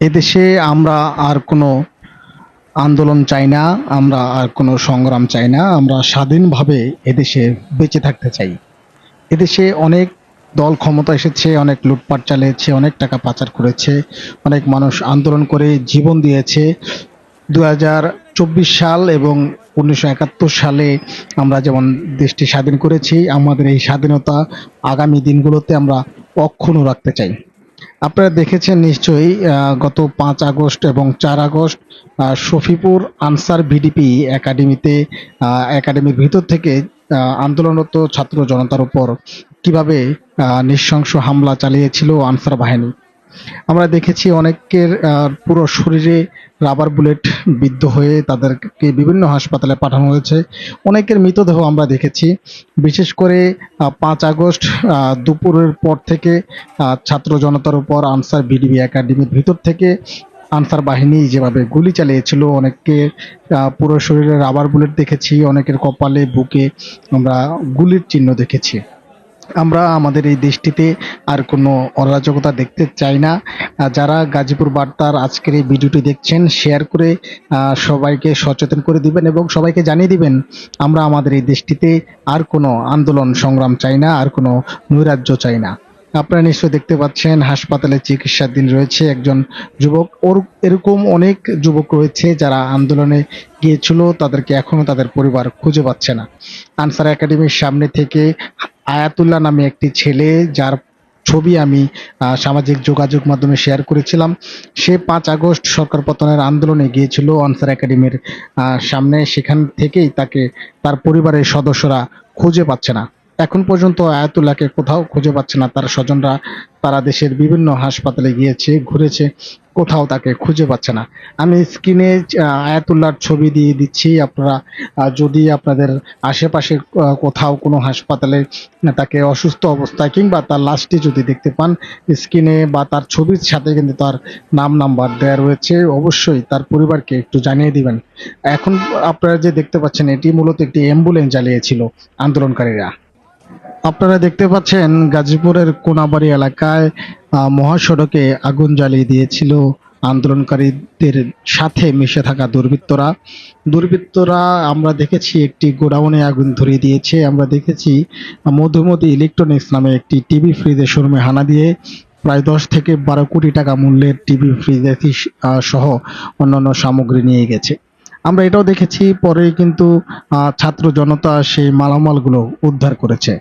এদেশে আমরা আর কোনো আন্দোলন চাই না, আমরা আর কোনো সংগ্রাম চাই না। আমরা স্বাধীনভাবে এদেশে বেঁচে থাকতে চাই। এদেশে অনেক দল ক্ষমতা এসেছে, অনেক লুটপাট চালিয়েছে, অনেক টাকা পাচার করেছে, অনেক মানুষ আন্দোলন করে জীবন দিয়েছে। 2024 সাল এবং 1971 সালে আমরা যেমন দেশটি স্বাধীন করেছি, আমাদের এই স্বাধীনতা আগামী দিনগুলোতে আমরা অক্ষুণ্ণ রাখতে চাই। আপনারা দেখেছেন নিশ্চয়ই, গত 5 আগস্ট এবং 4 আগস্ট শফিপুর আনসার ভিডিপি একাডেমিতে, একাডেমির ভিতর থেকে আন্দোলনরত ছাত্র জনতার উপর কিভাবে নৃশংস হামলা চালিয়েছিল আনসার বাহিনী। আমরা দেখেছি অনেকের পুরো শরীরে রাবার বুলেট বিদ্ধ হয়ে তাদেরকে বিভিন্ন হাসপাতালে পাঠানো হয়েছে। অনেকের মৃতদেহ আমরা দেখেছি। বিশেষ করে 5 আগস্ট দুপুরের পর থেকে ছাত্র জনতার উপর আনসার ভিডিপি একাডেমির ভিতর থেকে আনসার বাহিনী যেভাবে গুলি চালিয়েছিল, অনেককে পুরো শরীরে রাবার বুলেট দেখেছি, অনেকের কপালে বুকে আমরা গুলির চিহ্ন দেখেছি। আমরা আমাদের এই দেশটিতে আর কোনো অরাজকতা দেখতে চাই না। যারা গাজীপুর বার্তার আজকের এই ভিডিওটি দেখছেন, শেয়ার করে সবাইকে সচেতন করে দিবেন এবং সবাইকে জানিয়ে দিবেন আমরা আমাদের এই দেশটিতে আর কোনো আন্দোলন সংগ্রাম চাই না, আর কোনো নৈরাজ্য চাই না। আপনারা নিশ্চয়ই দেখতে পাচ্ছেন হাসপাতালে চিকিৎসাধীন রয়েছে একজন যুবক। এরকম অনেক যুবক রয়েছে যারা আন্দোলনে গিয়েছিল, তাদেরকে এখনো তাদের পরিবার খুঁজে পাচ্ছে না। আনসার একাডেমির সামনে থেকে আয়াতুল্লাহ নামে একটি ছেলে, যার ছবি আমি সামাজিক যোগাযোগ মাধ্যমে শেয়ার করেছিলাম, সে 5 আগস্ট সরকার পতনের আন্দোলনে গিয়েছিল আনসার একাডেমির সামনে। সেখান থেকেই তাকে তার পরিবারের সদস্যরা খুঁজে পাচ্ছে না। এখন পর্যন্ত আয়াতুল্লাহকে কোথাও খুঁজে পাচ্ছে না। তার স্বজনরা, তারা দেশের বিভিন্ন হাসপাতালে গিয়েছে, ঘুরেছে, কোথাও তাকে খুঁজে পাচ্ছে না। আমি স্ক্রিনে আয়াতুল্লাহর ছবি দিয়ে দিচ্ছি। আপনারা যদি আপনাদের আশেপাশে কোথাও কোনো হাসপাতালে তাকে অসুস্থ অবস্থায় কিংবা তার লাশটি যদি দেখতে পান, স্ক্রিনে বা তার ছবির সাথে কিন্তু তার নাম নাম্বার দেওয়া রয়েছে। অবশ্যই তার পরিবারকে একটু জানিয়ে দিবেন। এখন আপনারা যে দেখতে পাচ্ছেন, এটি মূলত একটি অ্যাম্বুলেন্স জ্বালিয়েছিল আন্দোলনকারীরা। আপনারা দেখতে পাচ্ছেন গাজীপুরের কোনাবাড়ি এলাকায় মহাসড়কে আগুন জ্বালিয়ে দিয়েছিল আন্দোলনকারীদের সাথে মিশে থাকা দুর্বৃত্তরা আমরা দেখেছি একটি গোডাউনে আগুন ধরিয়ে দিয়েছে। আমরা দেখেছি মধুমতি ইলেকট্রনিক্স নামে একটি টিভি ফ্রিজের শোরুমে হানা দিয়ে প্রায় 10 থেকে 12 কোটি টাকা মূল্যের টিভি ফ্রিজ সহ অন্যান্য সামগ্রী নিয়ে গেছে। আমরা এটাও দেখেছি পরে কিন্তু ছাত্র জনতা সেই মালামালগুলো উদ্ধার করেছে।